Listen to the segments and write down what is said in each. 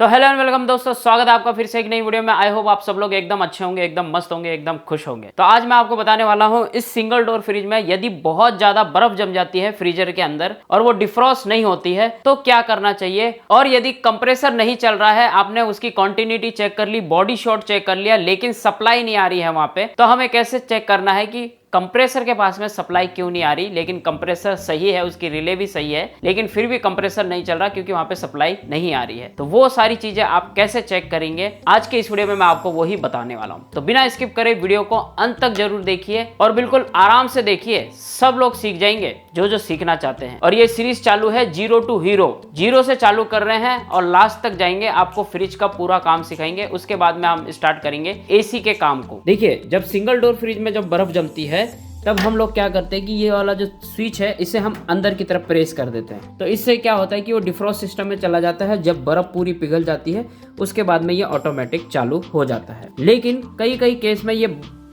तो hello and welcome दोस्तों, स्वागत है आपका फिर से एक नई वीडियो में। आई होप आप सब लोग एकदम अच्छे होंगे, एकदम मस्त होंगे, एकदम खुश होंगे। तो आज मैं आपको बताने वाला हूं इस सिंगल डोर फ्रिज में यदि बहुत ज्यादा बर्फ जम जाती है फ्रीजर के अंदर और वो डिफ्रॉस्ट नहीं होती है तो क्या करना चाहिए। और यदि कंप्रेसर नहीं चल रहा है, आपने उसकी कंटिन्यूटी चेक कर ली, बॉडी शॉट चेक कर लिया, लेकिन सप्लाई नहीं आ रही है वहां पे, तो हमें कैसे चेक करना है कि कंप्रेसर के पास में सप्लाई क्यों नहीं आ रही। लेकिन कंप्रेसर सही है, उसकी रिले भी सही है, लेकिन फिर भी कंप्रेसर नहीं चल रहा क्योंकि वहां पे सप्लाई नहीं आ रही है। तो वो सारी चीजें आप कैसे चेक करेंगे, आज के इस वीडियो में मैं आपको वही बताने वाला हूं। तो बिना स्किप करे वीडियो को अंत तक जरूर देखिए और बिल्कुल आराम से देखिए, सब लोग सीख जाएंगे जो सीखना चाहते हैं। और ये सीरीज चालू है जीरो टू हीरो, जीरो से चालू कर रहे हैं और लास्ट तक जाएंगे, आपको फ्रिज का पूरा काम सिखाएंगे। उसके बाद में हम स्टार्ट करेंगे एसी के काम को। देखिए, जब सिंगल डोर फ्रिज में जब बर्फ जमती है तब हम लोग क्या करते हैं कि ये वाला जो स्विच है इसे हम अंदर की तरफ प्रेस कर देते हैं। तो इससे क्या होता है कि वो डिफ्रॉस्ट सिस्टम में चला जाता है। जब बर्फ पूरी पिघल जाती है उसके बाद में ये ऑटोमेटिक चालू हो जाता है। लेकिन कई केस में ये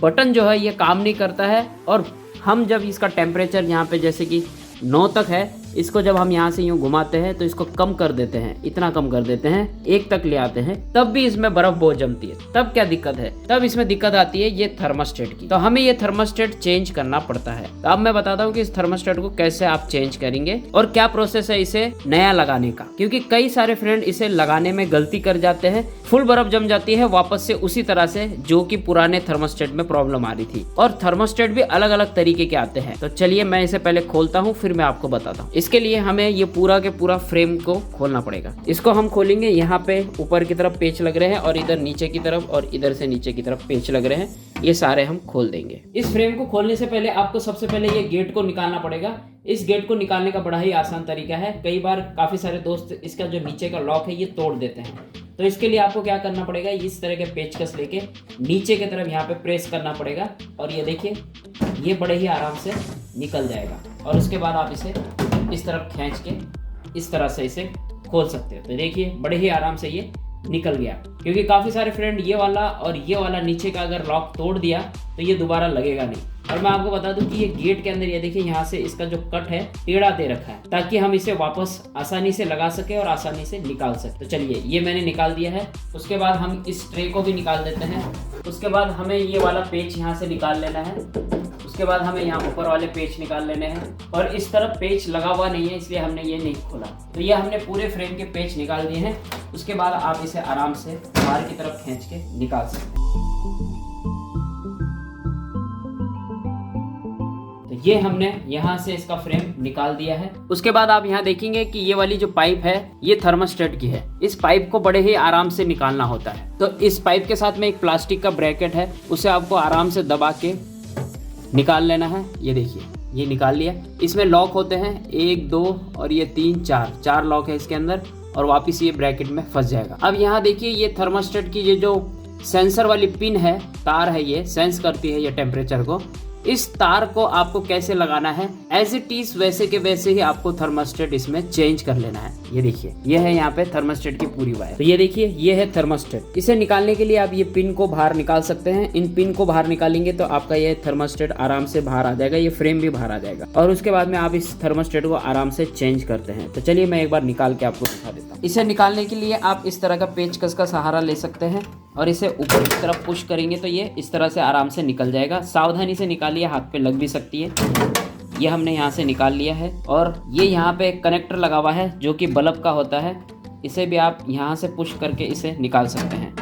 बटन जो है ये काम नहीं करता है और हम जब इसका टेम्परेचर यहाँ पे जैसे कि 9 तक है, इसको जब हम यहाँ से यूं घुमाते हैं तो इसको कम कर देते हैं, इतना कम कर देते हैं, 1 तक ले आते हैं, तब भी इसमें बर्फ बहुत जमती है। तब क्या दिक्कत है? तब इसमें दिक्कत आती है ये थर्मोस्टेट की। तो हमें ये थर्मोस्टेट चेंज करना पड़ता है। तो अब मैं बताता हूँ कि इस थर्मोस्टेट को कैसे आप चेंज करेंगे और क्या प्रोसेस है इसे नया लगाने का। क्योंकि कई सारे फ्रेंड इसे लगाने में गलती कर जाते हैं, फुल बर्फ जम जाती है वापस से उसी तरह से जो कि पुराने थर्मोस्टेट में प्रॉब्लम आ रही थी। और थर्मोस्टेट भी अलग अलग तरीके के आते हैं। तो चलिए मैं इसे पहले खोलता हूँ, फिर मैं आपको बताता हूँ। इसके लिए हमें ये पूरा के पूरा फ्रेम को खोलना पड़ेगा। इसको हम खोलेंगे, यहाँ पे ऊपर की तरफ पेच लग रहे हैं और इधर नीचे की तरफ और इधर से नीचे की तरफ पेच लग रहे हैं, ये सारे हम खोल देंगे। इस फ्रेम को खोलने से पहले आपको सबसे पहले ये गेट को निकालना पड़ेगा। इस गेट को निकालने का बड़ा ही आसान तरीका है। कई बार काफी सारे दोस्त इसका जो नीचे का लॉक है ये तोड़ देते हैं। तो इसके लिए आपको क्या करना पड़ेगा, इस तरह के पेचकस लेके नीचे की तरफ यहाँ पे प्रेस करना पड़ेगा और ये देखिए ये बड़े ही आराम से निकल जाएगा। और उसके बाद आप इसे इस तरफ खींच के इस तरह से इसे खोल सकते हो। तो देखिए बड़े ही आराम से ये निकल गया। क्योंकि काफ़ी सारे फ्रेंड ये वाला और ये वाला नीचे का अगर लॉक तोड़ दिया तो ये दोबारा लगेगा नहीं। और मैं आपको बता दूं कि ये गेट के अंदर ये देखिए यहाँ से इसका जो कट है टेढ़ा दे रखा है ताकि हम इसे वापस आसानी से लगा सके और आसानी से निकाल सके। तो चलिए ये मैंने निकाल दिया है। उसके बाद हम इस ट्रे को भी निकाल देते हैं। उसके बाद हमें ये वाला पेच यहाँ से निकाल लेना है। उसके बाद हमें यहाँ ऊपर वाले पेच निकाल लेने हैं और इस तरफ पेच लगा हुआ नहीं है इसलिए हमने ये नहीं खोला। तो ये हमने पूरे फ्रेम के पेच निकाल दिए हैं। उसके बाद आप इसे आराम से बाहर की तरफ खींच के निकाल सकते हैं। तो ये हमने यहाँ से इसका फ्रेम निकाल दिया है। उसके बाद आप यहाँ देखेंगे कि ये वाली जो पाइप है ये थर्मोस्टेट की है। इस पाइप को बड़े ही आराम से निकालना होता है। तो इस पाइप के साथ में एक प्लास्टिक का ब्रैकेट है, उसे आपको आराम से दबा के निकाल लेना है। ये देखिए ये निकाल लिया। इसमें लॉक होते हैं 1 2 और ये 3 4 लॉक है इसके अंदर और वापस ये ब्रैकेट में फंस जाएगा। अब यहाँ देखिए ये थर्मोस्टेट की ये जो सेंसर वाली पिन है, तार है, ये सेंस करती है ये टेम्परेचर को। इस तार को आपको कैसे लगाना है, एज इट इज वैसे के वैसे ही आपको थर्मोस्टेट इसमें चेंज कर लेना है। ये देखिए ये है यहाँ पे थर्मोस्टेट की पूरी वायर। तो ये देखिए ये है थर्मोस्टेट। इसे निकालने के लिए आप ये पिन को बाहर निकाल सकते हैं। इन पिन को बाहर निकालेंगे तो आपका ये थर्मोस्टेट आराम से बाहर आ जाएगा, ये फ्रेम भी बाहर आ जाएगा। और उसके बाद में आप इस थर्मोस्टेट को आराम से चेंज करते हैं। तो चलिए मैं एक बार निकाल के आपको दिखा देता हूँ। इसे निकालने के लिए आप इस तरह का पेचकस का सहारा ले सकते हैं और इसे ऊपर की तरफ पुश करेंगे तो ये इस तरह से आराम से निकल जाएगा। सावधानी से निकालिए, हाथ पे लग भी सकती है। ये हमने यहाँ से निकाल लिया है और ये यहाँ पे कनेक्टर लगा हुआ है जो कि बल्ब का होता है। इसे भी आप यहाँ से पुश करके इसे निकाल सकते हैं।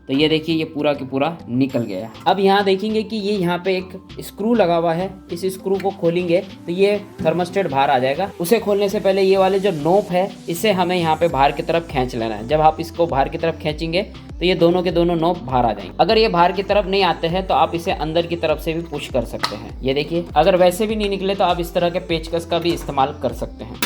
तो ये देखिए ये पूरा की पूरा निकल गया। अब यहाँ देखेंगे कि ये यहाँ पे एक स्क्रू लगा हुआ है। इस स्क्रू को खोलेंगे तो ये थर्मोस्टेट बाहर आ जाएगा। उसे खोलने से पहले ये वाले जो नोब है इसे हमें यहाँ पे बाहर की तरफ खींच लेना है। जब आप इसको बाहर की तरफ खींचेंगे तो ये दोनों के दोनों नोब बाहर आ जाएंगे। अगर ये बाहर की तरफ नहीं आते हैं तो आप इसे अंदर की तरफ से भी पुश कर सकते हैं। ये देखिए अगर वैसे भी नहीं निकले तो आप इस तरह के पेचकस का भी इस्तेमाल कर सकते हैं।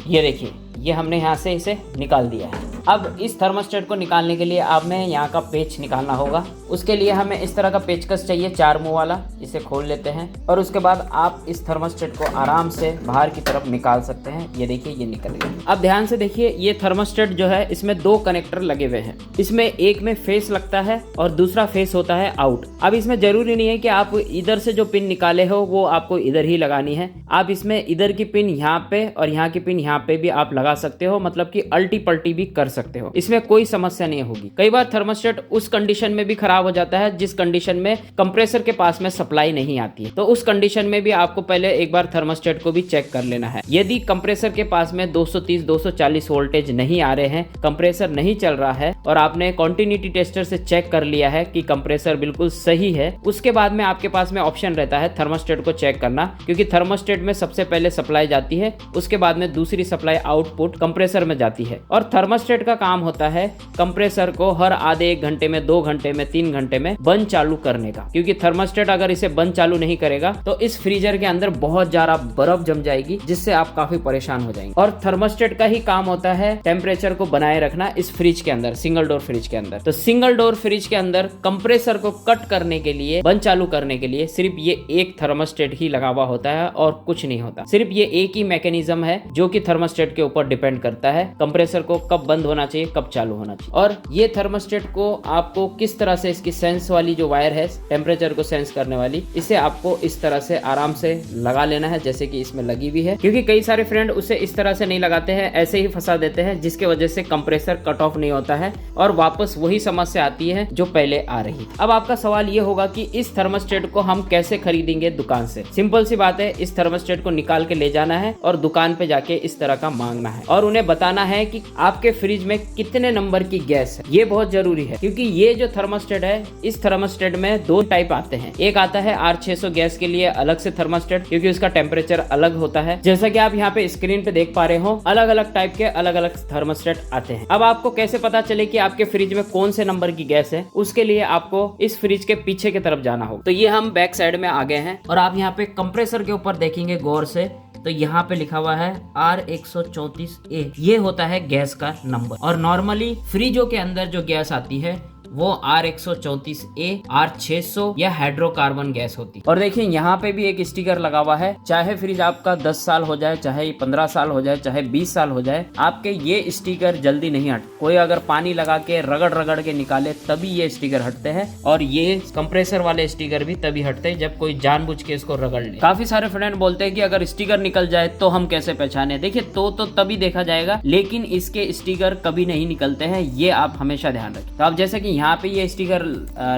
ये देखिए ये हमने यहाँ से इसे निकाल दिया है। अब इस थर्मोस्टेट को निकालने के लिए हमें यहाँ का पेच निकालना होगा। उसके लिए हमें इस तरह का पेचकस चाहिए 4 मुंह वाला। इसे खोल लेते हैं और उसके बाद आप इस थर्मोस्टेट को आराम से बाहर की तरफ निकाल सकते हैं। ये देखिए ये निकल गया। अब ध्यान से देखिए ये थर्मोस्टेट जो है इसमें 2 कनेक्टर लगे हुए हैं। इसमें एक में फेस लगता है और दूसरा फेस होता है आउट। अब इसमें जरूरी नहीं है कि आप इधर से जो पिन निकाले हो वो आपको इधर ही लगानी है। आप इसमें इधर की पिन यहाँ पे और यहाँ की पिन यहाँ पे भी आप लगा सकते हो, मतलब कि अल्टी पल्टी भी कर सकते हो, इसमें कोई समस्या नहीं होगी। कई बार थर्मोस्टेट उस कंडीशन में भी खराब हो जाता है जिस कंडीशन में कंप्रेसर के पास में सप्लाई नहीं आती है, तो उस कंडीशन में भी आपको पहले एक बार थर्मोस्टेट को भी चेक कर लेना है। यदि कंप्रेसर के पास में 230-240 वोल्टेज नहीं आ रहे हैं, कंप्रेसर नहीं चल रहा है और आपने कॉन्टिन्यूटी टेस्टर से चेक कर लिया है कि कंप्रेसर बिल्कुल सही है, उसके बाद में आपके पास में ऑप्शन रहता है थर्मोस्टेट को चेक करना, क्योंकि थर्मोस्टेट में सबसे पहले सप्लाई जाती है, उसके बाद में दूसरी सप्लाई आउटपुट कंप्रेसर में जाती है। और थर्मोस्टेट का काम होता है कंप्रेसर को हर आधे 1 घंटे में, 2 घंटे में, 3 घंटे में बंद चालू करने का, क्योंकि थर्मोस्टेट अगर इसे बंद चालू नहीं करेगा तो इस फ्रीजर के अंदर बहुत ज्यादा बर्फ जम जाएगी, जिससे आप काफी परेशान हो जाएंगे। और थर्मोस्टेट का ही काम होता है टेम्परेचर को बनाए रखना इस फ्रिज के अंदर, सिंगल डोर फ्रिज के अंदर। तो सिंगल डोर फ्रिज के अंदर कंप्रेसर को कट करने के लिए, बंद चालू करने के लिए सिर्फ ये एक थर्मोस्टेट ही लगा हुआ होता है और कुछ नहीं होता। सिर्फ ये एक ही मैकेनिज्म है जो कि थर्मोस्टेट के ऊपर डिपेंड करता है, कंप्रेसर को कब बंद होना चाहिए, कब चालू होना चाहिए। और ये थर्मोस्टेट को आपको किस तरह से, इसकी सेंस वाली जो वायर है टेम्परेचर को सेंस करने वाली, इसे आपको इस तरह से आराम से लगा लेना है जैसे कि इसमें लगी हुई है, क्योंकि कई सारे फ्रेंड उसे इस तरह से नहीं लगाते हैं, ऐसे ही फंसा देते हैं, जिसके वजह से कंप्रेसर कट ऑफ नहीं होता है और वापस वही समस्या आती है जो पहले आ रही थी। अब आपका सवाल ये होगा कि इस थर्मोस्टेट को हम कैसे खरीदेंगे दुकान से। सिंपल सी बात है, इस थर्मोस्टेट को निकाल के ले जाना है और दुकान पे जाके इस तरह का मांगना है और उन्हें बताना है कि आपके फ्रिज में कितने नंबर की गैस है। ये बहुत जरूरी है, क्योंकि ये जो थर्मोस्टेट है, इस थर्मोस्टेट में 2 टाइप आते हैं। एक आता है R600 गैस के लिए अलग से थर्मोस्टेट, क्योंकि उसका टेम्परेचर अलग होता है। जैसा कि आप यहाँ पे स्क्रीन पे देख पा रहे हो, अलग अलग टाइप के अलग अलग थर्मोस्टेट आते हैं। अब आपको कैसे पता चले कि आपके फ्रिज में कौन से नंबर की गैस है, उसके लिए आपको इस फ्रिज के पीछे की तरफ जाना होगा। तो ये हम बैक साइड में आ गए हैं और आप यहाँ पे कंप्रेसर के ऊपर देखेंगे गौर से, तो यहाँ पे लिखा हुआ है R134A। ये होता है गैस का नंबर। और नॉर्मली फ्रिजों के अंदर जो गैस आती है वो R134A, R600 या हाइड्रोकार्बन गैस होती है। और देखिए यहाँ पे भी एक स्टिकर लगा हुआ है, चाहे फ्रिज आपका 10 साल हो जाए, चाहे 15 साल हो जाए, चाहे 20 साल हो जाए, आपके ये स्टिकर जल्दी नहीं हट। कोई अगर पानी लगा के रगड़ के निकाले तभी ये स्टिकर हटते हैं, और ये कंप्रेसर वाले स्टिकर भी तभी हटते हैं जब कोई जानबूझ के इसको रगड़ ले। काफी सारे फ्रेंड बोलते हैं कि अगर स्टिकर निकल जाए तो हम कैसे पहचाने। देखिए तो तभी देखा जाएगा, लेकिन इसके स्टिकर कभी नहीं निकलते हैं, ये आप हमेशा ध्यान रखें। तो आप जैसे कि यहाँ पे ये स्टिकर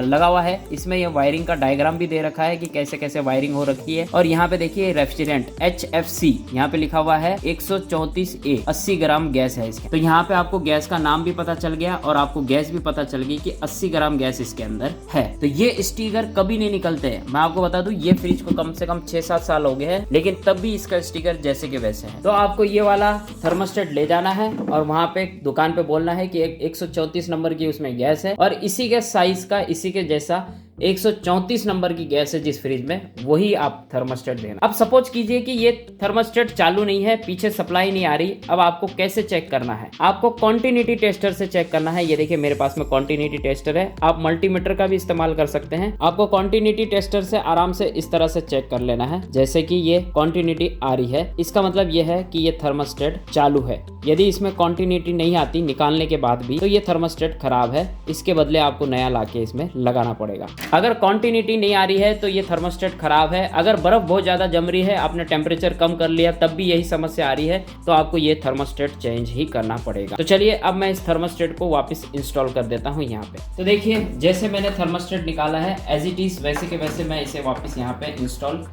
लगा हुआ है, इसमें ये वायरिंग का डायग्राम भी दे रखा है कि कैसे कैसे वायरिंग हो रखी है। और यहाँ पे देखिए रेफ्रिजरेंट HFC यहाँ पे लिखा हुआ है 134A, 80 ग्राम गैस है इसके। तो यहाँ पे आपको गैस का नाम भी पता चल गया और आपको गैस भी पता चल गई कि 80 ग्राम गैस इसके अंदर है। तो ये स्टिकर कभी नहीं निकलते हैं। मैं आपको बता दूं, ये फ्रिज को कम से कम 6-7 साल हो गए हैं, लेकिन तब भी इसका स्टिकर जैसे के वैसे है। तो आपको ये वाला थर्मोस्टेट ले जाना है और वहाँ पे दुकान पे बोलना है कि 134 नंबर की उसमें गैस है, और इसी के साइज का, इसी के जैसा 134 नंबर की गैस है जिस फ्रिज में, वही आप थर्मोस्टेट देना। अब सपोज कीजिए कि ये थर्मोस्टेट चालू नहीं है, पीछे सप्लाई नहीं आ रही। अब आपको कैसे चेक करना है? आपको कॉन्टिन्यूटी टेस्टर से चेक करना है। ये देखिए मेरे पास में कॉन्टिन्यूटी टेस्टर है, आप मल्टीमीटर का भी इस्तेमाल कर सकते हैं। आपको कॉन्टिन्यूटी टेस्टर से आराम से इस तरह से चेक कर लेना है, जैसे कि ये कॉन्टिन्यूटी आ रही है, इसका मतलब ये है कि ये थर्मोस्टेट चालू है। यदि इसमें कॉन्टिन्यूटी नहीं आती निकालने के बाद भी, तो ये थर्मोस्टेट खराब है, इसके बदले आपको नया लाके इसमें लगाना पड़ेगा। अगर कॉन्टिन्यूटी नहीं आ रही है तो ये थर्मोस्टेट खराब है। अगर बर्फ बहुत ज्यादा जम रही है, आपने टेम्परेचर कम कर लिया तब भी यही समस्या आ रही है, तो आपको ये थर्मोस्टेट चेंज ही करना पड़ेगा। तो चलिए अब मैं इस थर्मोस्टेट को वापस इंस्टॉल कर देता हूँ यहाँ पे। तो देखिए जैसे मैंने थर्मोस्टेट निकाला है, एज इट इज वैसे के वैसे मैं इसे वापस यहाँ पे इंस्टॉल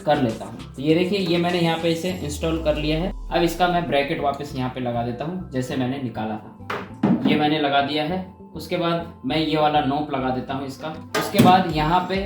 कर लेता हूँ। तो ये देखिए ये मैंने यहाँ पे इसे इंस्टॉल कर लिया है। अब इसका मैं ब्रैकेट वापस यहाँ पे लगा देता हूँ, जैसे मैंने निकाला था। ये मैंने लगा दिया है। उसके बाद मैं ये वाला नोप लगा देता हूँ इसका। उसके बाद यहाँ पे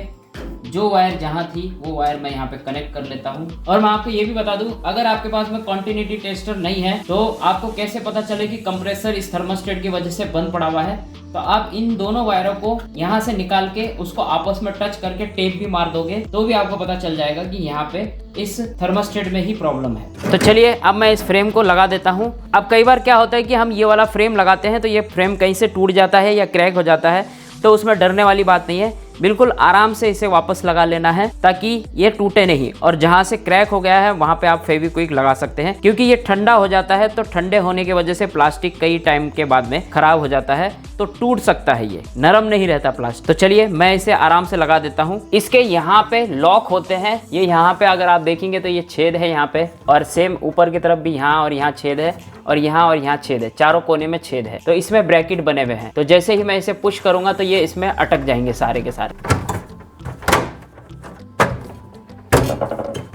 जो वायर जहाँ थी वो वायर मैं यहाँ पे कनेक्ट कर लेता हूँ। और मैं आपको ये भी बता दूं, अगर आपके पास में कॉन्टिन्यूटी टेस्टर नहीं है तो आपको कैसे पता चले कि कंप्रेसर इस थर्मोस्टेट की वजह से बंद पड़ा हुआ है। तो आप इन दोनों वायरों को यहाँ से निकाल के उसको आपस में टच करके टेप भी मार दोगे तो भी आपको पता चल जाएगा कि यहाँ पे इस थर्मोस्टेट में ही प्रॉब्लम है। तो चलिए अब मैं इस फ्रेम को लगा देता हूँ। अब कई बार क्या होता है कि हम ये वाला फ्रेम लगाते हैं तो ये फ्रेम कहीं से टूट जाता है या क्रैक हो जाता है, तो उसमें डरने वाली बात नहीं है। बिल्कुल आराम से इसे वापस लगा लेना है ताकि ये टूटे नहीं। और जहाँ से क्रैक हो गया है वहाँ पे आप फेविक्विक लगा सकते हैं, क्योंकि ये ठंडा हो जाता है तो ठंडे होने की वजह से प्लास्टिक कई टाइम के बाद में खराब हो जाता है तो टूट सकता है, ये नरम नहीं रहता प्लास्टिक। तो चलिए मैं इसे आराम से लगा देता हूँ। इसके यहाँ पे लॉक होते हैं, ये यहाँ पे अगर आप देखेंगे तो ये छेद है यहाँ पे, और सेम ऊपर की तरफ भी यहाँ और यहाँ छेद है। और यहाँ छेद है, चारों कोने में छेद है, तो इसमें ब्रैकेट बने हुए हैं। तो जैसे ही मैं इसे पुश करूंगा तो ये इसमें अटक जाएंगे सारे के सारे।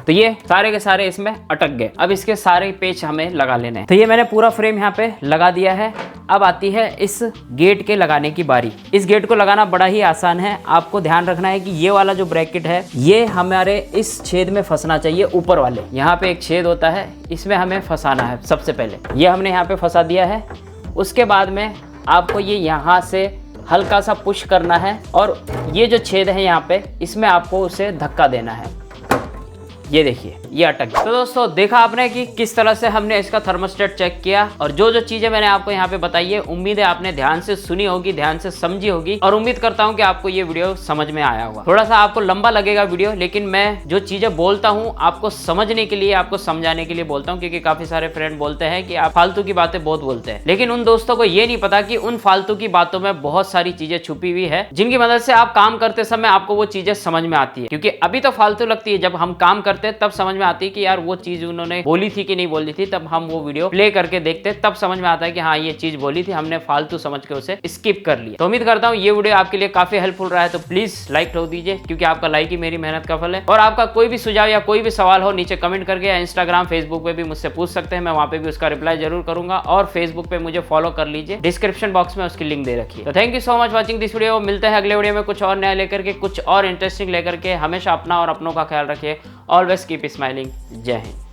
तो ये सारे के सारे इसमें अटक गए। अब इसके सारे पेच हमें लगा लेने हैं। तो ये मैंने पूरा फ्रेम यहाँ पे लगा दिया है। अब आती है इस गेट के लगाने की बारी। इस गेट को लगाना बड़ा ही आसान है। आपको ध्यान रखना है कि ये वाला जो ब्रैकेट है ये हमारे इस छेद में फंसना चाहिए, ऊपर वाले। यहाँ पे एक छेद होता है, इसमें हमें फंसाना है। सबसे पहले ये हमने यहाँ पे फंसा दिया है। उसके बाद में आपको ये यहाँ से हल्का सा पुश करना है और ये जो छेद है यहाँ पे, इसमें आपको उसे धक्का देना है। ये देखिए ये अटक गया। तो दोस्तों देखा आपने कि किस तरह से हमने इसका थर्मोस्टेट चेक किया, और जो जो चीजें मैंने आपको यहाँ पे बताई है उम्मीद है आपने ध्यान से सुनी होगी, ध्यान से समझी होगी, और उम्मीद करता हूँ कि आपको ये वीडियो समझ में आया होगा। थोड़ा सा आपको लंबा लगेगा वीडियो, लेकिन मैं जो चीजें बोलता हूँ आपको समझने के लिए, आपको समझाने के लिए बोलता हूँ, क्योंकि काफी सारे फ्रेंड बोलते हैं कि आप फालतू की बातें बहुत बोलते हैं, लेकिन उन दोस्तों को ये नहीं पता कि उन फालतू की बातों में बहुत सारी चीजें छुपी हुई है, जिनकी मदद से आप काम करते समय आपको वो चीजें समझ में आती है। क्योंकि अभी तो फालतू लगती है, जब हम काम करते हैं तब समझ में आती है कि यार वो चीज उन्होंने बोली थी कि नहीं बोली थी। तब हम वो वीडियो प्ले करके देखते तब समझ में आता है कि हाँ ये चीज बोली थी, हमने फालतू समझ के उसे स्किप कर लिया। तो उम्मीद करता हूँ ये वीडियो आपके लिए काफी हेल्पफुल रहा है। तो प्लीज लाइक ठोक दीजिए, क्योंकि आपका लाइक ही मेरी मेहनत का फल है। और आपका कोई भी सुझाव या कोई भी सवाल हो नीचे कमेंट करके या इंस्टाग्राम फेसबुक पे भी मुझसे पूछ सकते हैं, मैं वहां पे भी उसका रिप्लाई जरूर करूंगा। और फेसबुक पे मुझे फॉलो कर लीजिए, डिस्क्रिप्शन बॉक्स में उसकी लिंक दे रखी है। तो thank you so much watching this video. मिलते हैं अगले वीडियो में कुछ और नया लेकर के, कुछ और इंटरेस्टिंग लेकर के। हमेशा अपना और अपनों का ख्याल रखिए। Always keep smiling. जय हिंद।